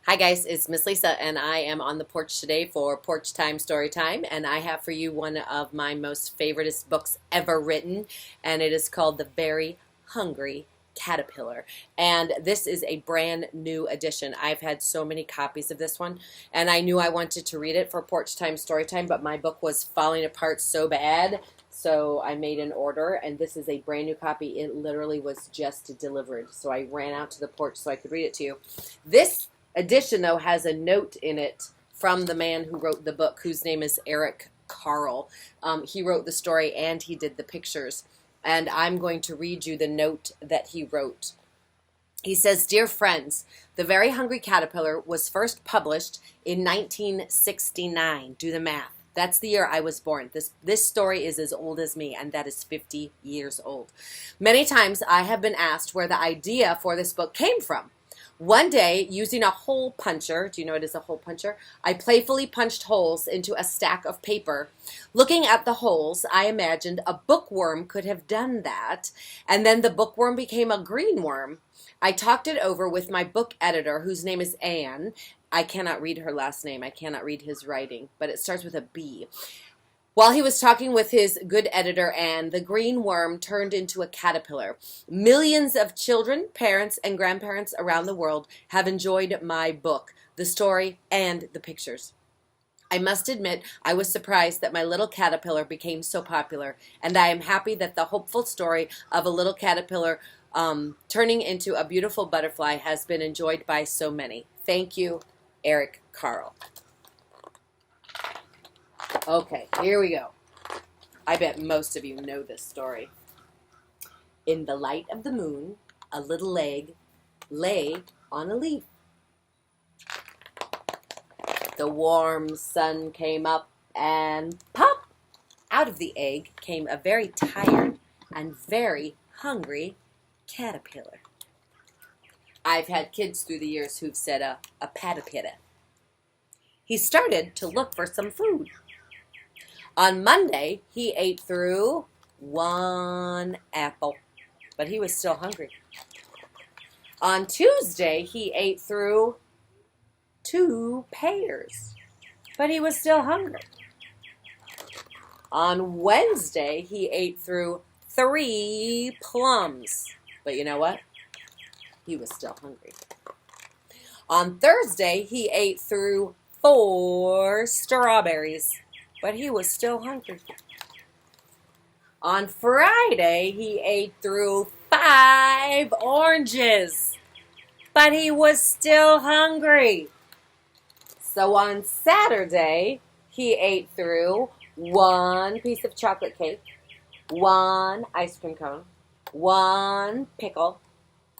Hi guys, it's Miss Lisa and I am on the porch today for Porch Time Story Time, and I have for you one of my most favoriteest books ever written, and it is called The Very Hungry Caterpillar. And this is a brand new edition. I've had so many copies of this one, and I knew I wanted to read it for Porch Time Story Time, but my book was falling apart so bad, so I made an order, and this is a brand new copy. It literally was just delivered, so I ran out to the porch so I could read it to you. This edition, though, has a note in it from the man who wrote the book, whose name is Eric Carle. He wrote the story and he did the pictures. And I'm going to read you the note that he wrote. He says, "Dear friends, The Very Hungry Caterpillar was first published in 1969. Do the math. That's the year I was born. This story is as old as me, and that is 50 years old. Many times I have been asked where the idea for this book came from. One day, using a hole puncher, do you know what is a hole puncher? I playfully punched holes into a stack of paper. Looking at the holes, I imagined a bookworm could have done that, and then the bookworm became a green worm. I talked it over with my book editor, whose name is Anne. I cannot read her last name. I cannot read his writing, but it starts with a B. While he was talking with his good editor, Anne, the green worm turned into a caterpillar. Millions of children, parents, and grandparents around the world have enjoyed my book, the story, and the pictures. I must admit, I was surprised that my little caterpillar became so popular, and I am happy that the hopeful story of a little caterpillar turning into a beautiful butterfly has been enjoyed by so many. Thank you, Eric Carle." Okay, here we go. I bet most of you know this story. In the light of the moon, a little egg lay on a leaf. The warm sun came up and pop! Out of the egg came a very tired and very hungry caterpillar. I've had kids through the years who've said a patapita. He started to look for some food. On Monday, he ate through one apple, but he was still hungry. On Tuesday, he ate through 2 pears, but he was still hungry. On Wednesday, he ate through 3 plums, but you know what? He was still hungry. On Thursday, he ate through 4 strawberries, but he was still hungry. On Friday, he ate through 5 oranges, but he was still hungry. So on Saturday, he ate through 1 piece of chocolate cake, 1 ice cream cone, 1 pickle,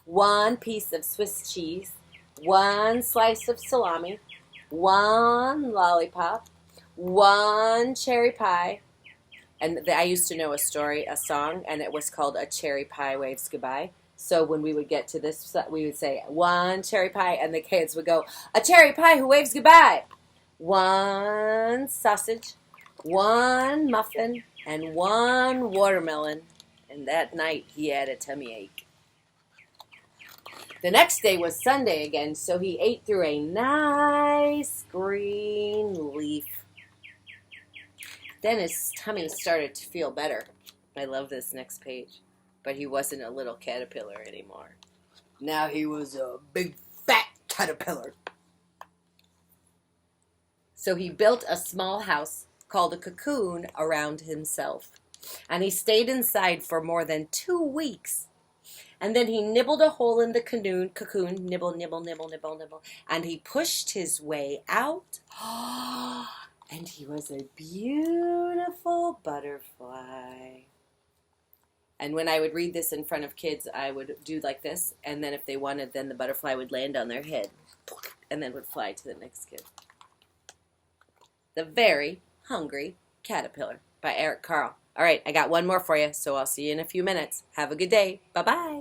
1 piece of Swiss cheese, 1 slice of salami, 1 lollipop, 1 cherry pie. And I used to know a song, and it was called A Cherry Pie Waves Goodbye. So when we would get to this, we would say 1 cherry pie, and the kids would go, "A cherry pie who waves goodbye." 1 sausage, 1 muffin, and 1 watermelon. And that night he had a tummy ache. The next day was Sunday again, so he ate through a nice green leaf. Then his tummy started to feel better. I love this next page. But he wasn't a little caterpillar anymore. Now he was a big fat caterpillar. So he built a small house called a cocoon around himself. And he stayed inside for more than 2 weeks. And then he nibbled a hole in the cocoon, nibble, nibble, nibble, nibble, nibble. And he pushed his way out. And he was a beautiful butterfly. And when I would read this in front of kids, I would do like this. And then if they wanted, then the butterfly would land on their head. And then would fly to the next kid. The Very Hungry Caterpillar by Eric Carle. All right, I got one more for you, so I'll see you in a few minutes. Have a good day. Bye-bye.